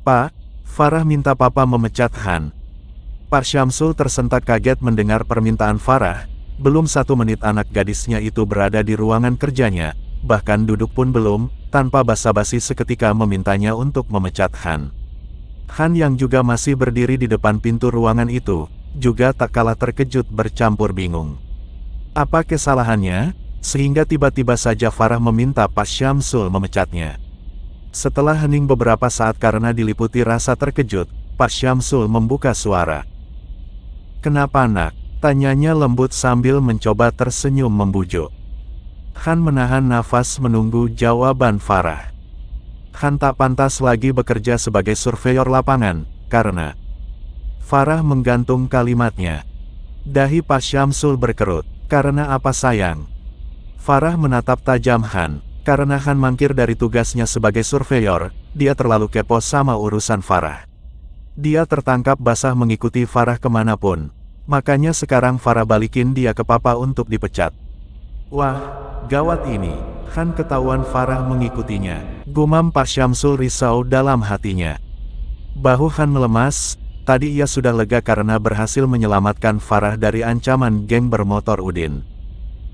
Pak, Farah minta Papa memecat Han. Pak Syamsul tersentak kaget mendengar permintaan Farah. Belum 1 menit anak gadisnya itu berada di ruangan kerjanya, bahkan duduk pun belum, tanpa basa-basi seketika memintanya untuk memecat Han. Han yang juga masih berdiri di depan pintu ruangan itu, juga tak kalah terkejut bercampur bingung. Apa kesalahannya, sehingga tiba-tiba saja Farah meminta Pak Syamsul memecatnya? Setelah hening beberapa saat karena diliputi rasa terkejut, Pak Syamsul membuka suara. "Kenapa nak?" tanyanya lembut sambil mencoba tersenyum membujuk. Han menahan nafas menunggu jawaban Farah. Han tak pantas lagi bekerja sebagai surveyor lapangan, karena... Farah menggantung kalimatnya. Dahi Pak Syamsul berkerut. "Karena apa sayang?" Farah menatap tajam Han. Karena Han mangkir dari tugasnya sebagai surveyor, dia terlalu kepo sama urusan Farah. Dia tertangkap basah mengikuti Farah kemanapun. Makanya sekarang Farah balikin dia ke Papa untuk dipecat. Wah, gawat ini. Han ketahuan Farah mengikutinya. Gumam Pak Syamsul risau dalam hatinya. Bahu Han melemas. Tadi ia sudah lega karena berhasil menyelamatkan Farah dari ancaman geng bermotor Udin.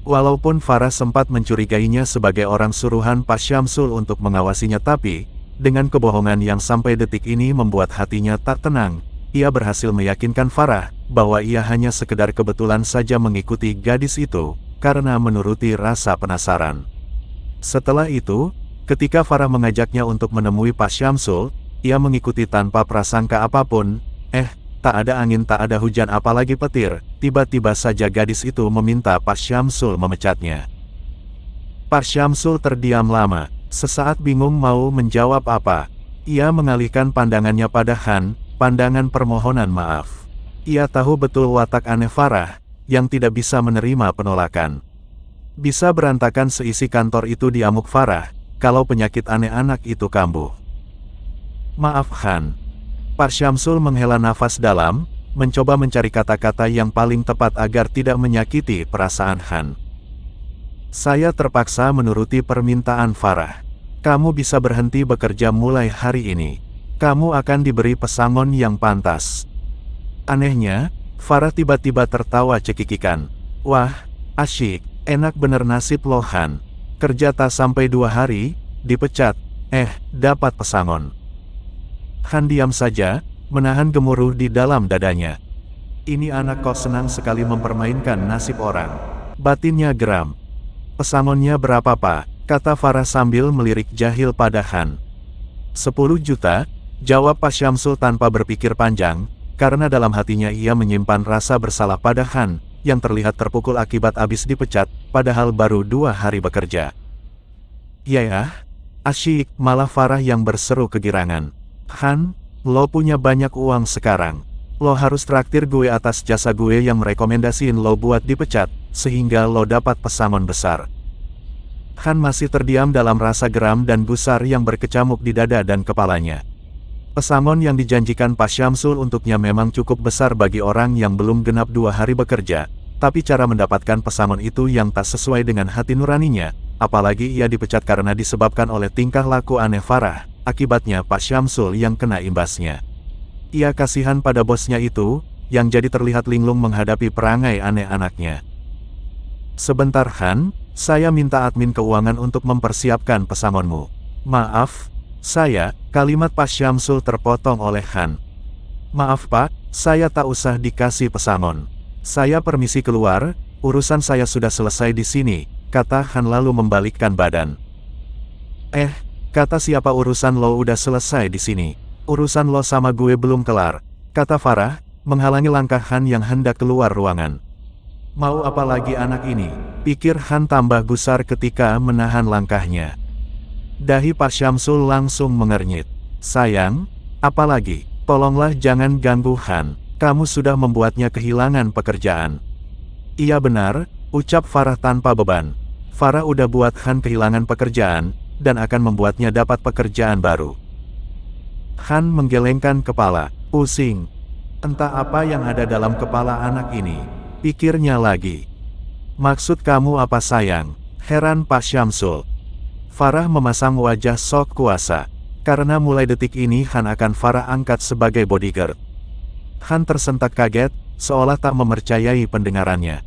Walaupun Farah sempat mencurigainya sebagai orang suruhan Pak Syamsul untuk mengawasinya, tapi dengan kebohongan yang sampai detik ini membuat hatinya tak tenang, ia berhasil meyakinkan Farah bahwa ia hanya sekedar kebetulan saja mengikuti gadis itu, karena menuruti rasa penasaran. Setelah itu, ketika Farah mengajaknya untuk menemui Pak Syamsul, ia mengikuti tanpa prasangka apapun. Tak ada angin tak ada hujan apalagi petir, tiba-tiba saja gadis itu meminta Pak Syamsul memecatnya. Pak Syamsul terdiam lama, sesaat bingung mau menjawab apa. Ia mengalihkan pandangannya pada Han, pandangan permohonan maaf. Ia tahu betul watak aneh Farah, yang tidak bisa menerima penolakan. Bisa berantakan seisi kantor itu diamuk Farah, kalau penyakit aneh anak itu kambuh. "Maaf Han." Pak Syamsul menghela nafas dalam, mencoba mencari kata-kata yang paling tepat agar tidak menyakiti perasaan Han. "Saya terpaksa menuruti permintaan Farah. Kamu bisa berhenti bekerja mulai hari ini. Kamu akan diberi pesangon yang pantas." Anehnya, Farah tiba-tiba tertawa cekikikan. "Wah, asyik, enak bener nasib lo Han. Kerja tak sampai 2 hari, dipecat, dapat pesangon." Han diam saja, menahan gemuruh di dalam dadanya. Ini anak kok senang sekali mempermainkan nasib orang. Batinnya geram. "Pesangonnya berapa Pak?" kata Farah sambil melirik jahil pada Han. 10 juta, jawab Pak Syamsul tanpa berpikir panjang, karena dalam hatinya ia menyimpan rasa bersalah pada Han, yang terlihat terpukul akibat habis dipecat, padahal baru 2 hari bekerja. "Ya, asyik," malah Farah yang berseru kegirangan. "Han, lo punya banyak uang sekarang. Lo harus traktir gue atas jasa gue yang merekomendasiin lo buat dipecat, sehingga lo dapat pesangon besar." Han masih terdiam dalam rasa geram dan gusar yang berkecamuk di dada dan kepalanya. Pesangon yang dijanjikan Pak Syamsul untuknya memang cukup besar bagi orang yang belum genap 2 hari bekerja, tapi cara mendapatkan pesangon itu yang tak sesuai dengan hati nuraninya, apalagi ia dipecat karena disebabkan oleh tingkah laku aneh Farah. Akibatnya Pak Syamsul yang kena imbasnya. Ia kasihan pada bosnya itu, yang jadi terlihat linglung menghadapi perangai aneh anaknya. "Sebentar Han, saya minta admin keuangan untuk mempersiapkan pesangonmu." "Maaf, kalimat Pak Syamsul terpotong oleh Han. "Maaf Pak, saya tak usah dikasih pesangon. Saya permisi keluar, urusan saya sudah selesai di sini," kata Han lalu membalikkan badan. Kata siapa urusan lo udah selesai di sini? Urusan lo sama gue belum kelar," kata Farah, menghalangi langkah Han yang hendak keluar ruangan. "Mau apa lagi anak ini?" pikir Han tambah gusar ketika menahan langkahnya. Dahi Pak Syamsul langsung mengernyit. "Sayang, apa lagi? Tolonglah jangan ganggu Han. Kamu sudah membuatnya kehilangan pekerjaan." "Iya benar," ucap Farah tanpa beban. Farah udah buat Han kehilangan pekerjaan, dan akan membuatnya dapat pekerjaan baru. Han menggelengkan kepala, pusing. Entah apa yang ada dalam kepala anak ini, pikirnya lagi. "Maksud kamu apa sayang?" heran Pak Syamsul. Farah memasang wajah sok kuasa. Karena mulai detik ini Han akan Farah angkat sebagai bodyguard. Han tersentak kaget, seolah tak mempercayai pendengarannya.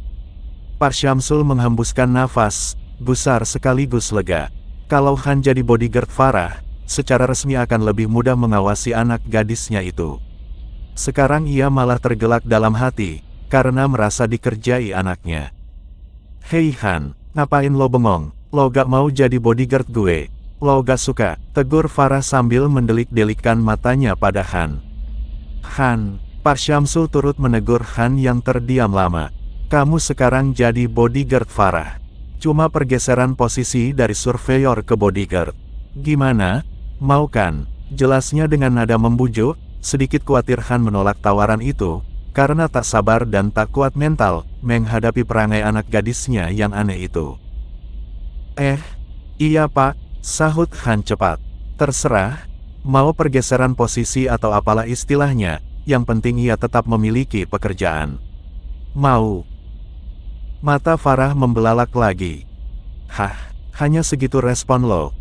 Pak Syamsul menghembuskan nafas, gusar sekaligus lega. Kalau Han jadi bodyguard Farah, secara resmi akan lebih mudah mengawasi anak gadisnya itu. Sekarang ia malah tergelak dalam hati, karena merasa dikerjai anaknya. "Hei Han, ngapain lo bengong? Lo gak mau jadi bodyguard gue? Lo gak suka?" tegur Farah sambil mendelik-delikkan matanya pada Han. "Han," Pak Syamsul turut menegur Han yang terdiam lama. "Kamu sekarang jadi bodyguard Farah. Cuma pergeseran posisi dari surveyor ke bodyguard. Gimana? Mau kan?" Jelasnya dengan nada membujuk. Sedikit khawatir Han menolak tawaran itu, karena tak sabar dan tak kuat mental menghadapi perangai anak gadisnya yang aneh itu. Iya Pak," sahut Han cepat. "Terserah, mau pergeseran posisi atau apalah istilahnya, yang penting ia tetap memiliki pekerjaan." "Mau." Mata Farah membelalak lagi. "Hah, hanya segitu respon lo?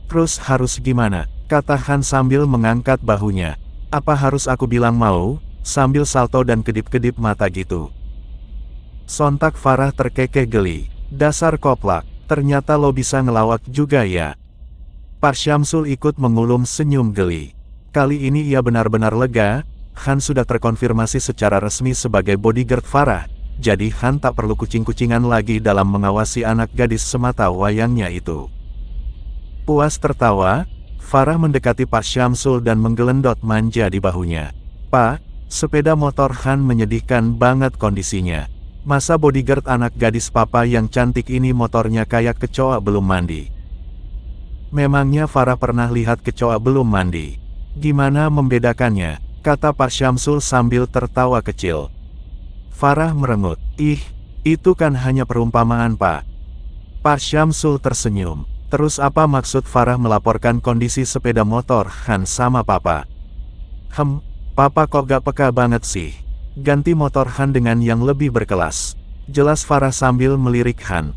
Terus harus gimana?" kata Han sambil mengangkat bahunya. "Apa harus aku bilang mau, sambil salto dan kedip-kedip mata gitu?" Sontak Farah terkekeh geli. "Dasar koplak, ternyata lo bisa ngelawak juga ya." Pak Syamsul ikut mengulum senyum geli. Kali ini ia benar-benar lega. Han sudah terkonfirmasi secara resmi sebagai bodyguard Farah, jadi Han tak perlu kucing-kucingan lagi dalam mengawasi anak gadis semata wayangnya itu. Puas tertawa, Farah mendekati Pak Syamsul dan menggelendot manja di bahunya. "Pak, sepeda motor Han menyedihkan banget kondisinya. Masa bodyguard anak gadis papa yang cantik ini motornya kayak kecoa belum mandi?" Memangnya Farah pernah lihat kecoa belum mandi? Gimana membedakannya? Kata Pak Syamsul sambil tertawa kecil. Farah merengut. "Ih, itu kan hanya perumpamaan Pak." Pak Syamsul tersenyum. "Terus apa maksud Farah melaporkan kondisi sepeda motor Han sama Papa?" Papa kok gak peka banget sih. Ganti motor Han dengan yang lebih berkelas," jelas Farah sambil melirik Han.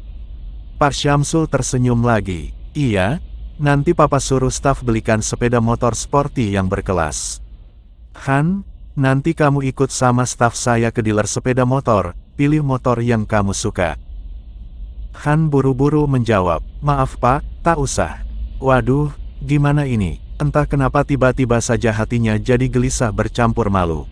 Pak Syamsul tersenyum lagi. "Iya, nanti Papa suruh staf belikan sepeda motor sporty yang berkelas." "Han, nanti kamu ikut sama staf saya ke dealer sepeda motor, pilih motor yang kamu suka." Han buru-buru menjawab, "Maaf Pak, tak usah." Waduh, gimana ini? Entah kenapa tiba-tiba saja hatinya jadi gelisah bercampur malu.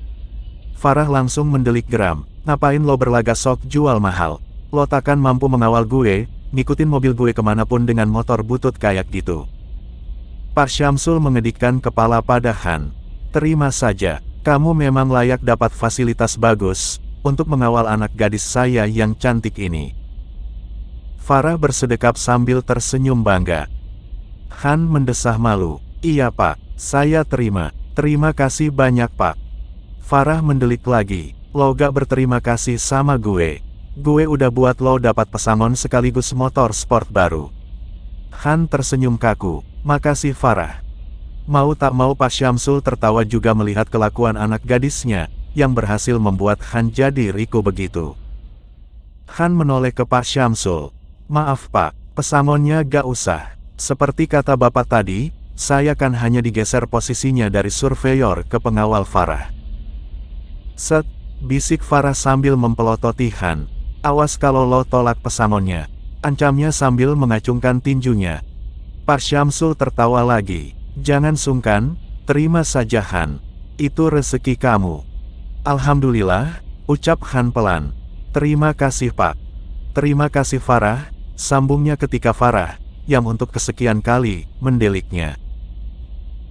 Farah langsung mendelik geram. "Ngapain lo berlagak sok jual mahal? Lo takkan mampu mengawal gue, ngikutin mobil gue kemanapun dengan motor butut kayak gitu." Pak Syamsul mengedikkan kepala pada Han. "Terima saja, kamu memang layak dapat fasilitas bagus, untuk mengawal anak gadis saya yang cantik ini." Farah bersedekap sambil tersenyum bangga. Han mendesah malu. "Iya Pak, saya terima. Terima kasih banyak Pak." Farah mendelik lagi. "Lo gak berterima kasih sama gue. Gue udah buat lo dapat pesangon sekaligus motor sport baru." Han tersenyum kaku. "Makasih Farah." Mau tak mau Pak Syamsul tertawa juga melihat kelakuan anak gadisnya, yang berhasil membuat Han jadi riku begitu. Han menoleh ke Pak Syamsul. "Maaf Pak, pesangonnya gak usah. Seperti kata Bapak tadi, saya kan hanya digeser posisinya dari surveyor ke pengawal Farah." "Set," bisik Farah sambil mempelototi Han. "Awas kalau lo tolak pesangonnya," ancamnya sambil mengacungkan tinjunya. Pak Syamsul tertawa lagi. "Jangan sungkan, terima saja Han. Itu rezeki kamu." "Alhamdulillah," ucap Han pelan. "Terima kasih Pak." "Terima kasih Farah," sambungnya ketika Farah, yang untuk kesekian kali, mendeliknya.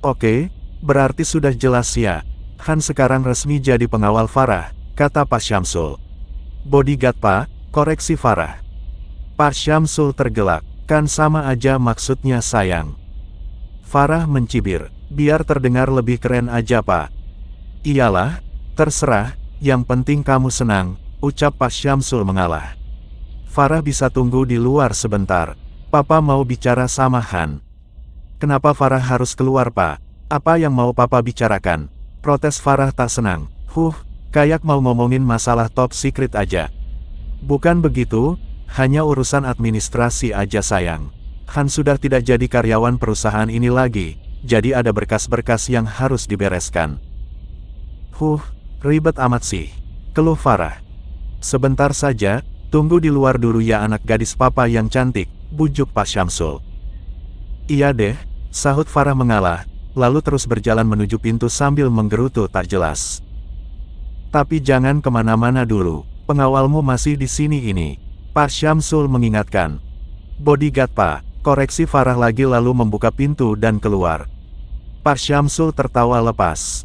"Oke, berarti sudah jelas ya. Han sekarang resmi jadi pengawal Farah," kata Pak Syamsul. "Bodyguard Pak," koreksi Farah. Pak Syamsul tergelak. "Kan sama aja maksudnya sayang." Farah mencibir. "Biar terdengar lebih keren aja Pak." "Iyalah, terserah, yang penting kamu senang," ucap Pak Syamsul mengalah. "Farah bisa tunggu di luar sebentar. Papa mau bicara sama Han." "Kenapa Farah harus keluar Pak? Apa yang mau Papa bicarakan?" protes Farah tak senang. Kayak mau ngomongin masalah top secret aja." "Bukan begitu, hanya urusan administrasi aja sayang. Han sudah tidak jadi karyawan perusahaan ini lagi, jadi ada berkas-berkas yang harus dibereskan. Ribet amat sih, keluh Farah. Sebentar saja, tunggu di luar dulu ya anak gadis papa yang cantik, bujuk Pak Syamsul. Iya deh, sahut Farah mengalah, lalu terus berjalan menuju pintu sambil menggerutu tak jelas. Tapi jangan kemana-mana dulu, pengawalmu masih di sini ini, Pak Syamsul mengingatkan. Bodyguard Pak, koreksi Farah lagi lalu membuka pintu dan keluar. Pak Syamsul tertawa lepas.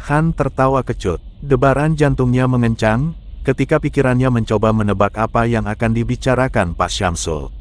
Han tertawa kecut, debaran jantungnya mengencang, ketika pikirannya mencoba menebak apa yang akan dibicarakan Pak Syamsul.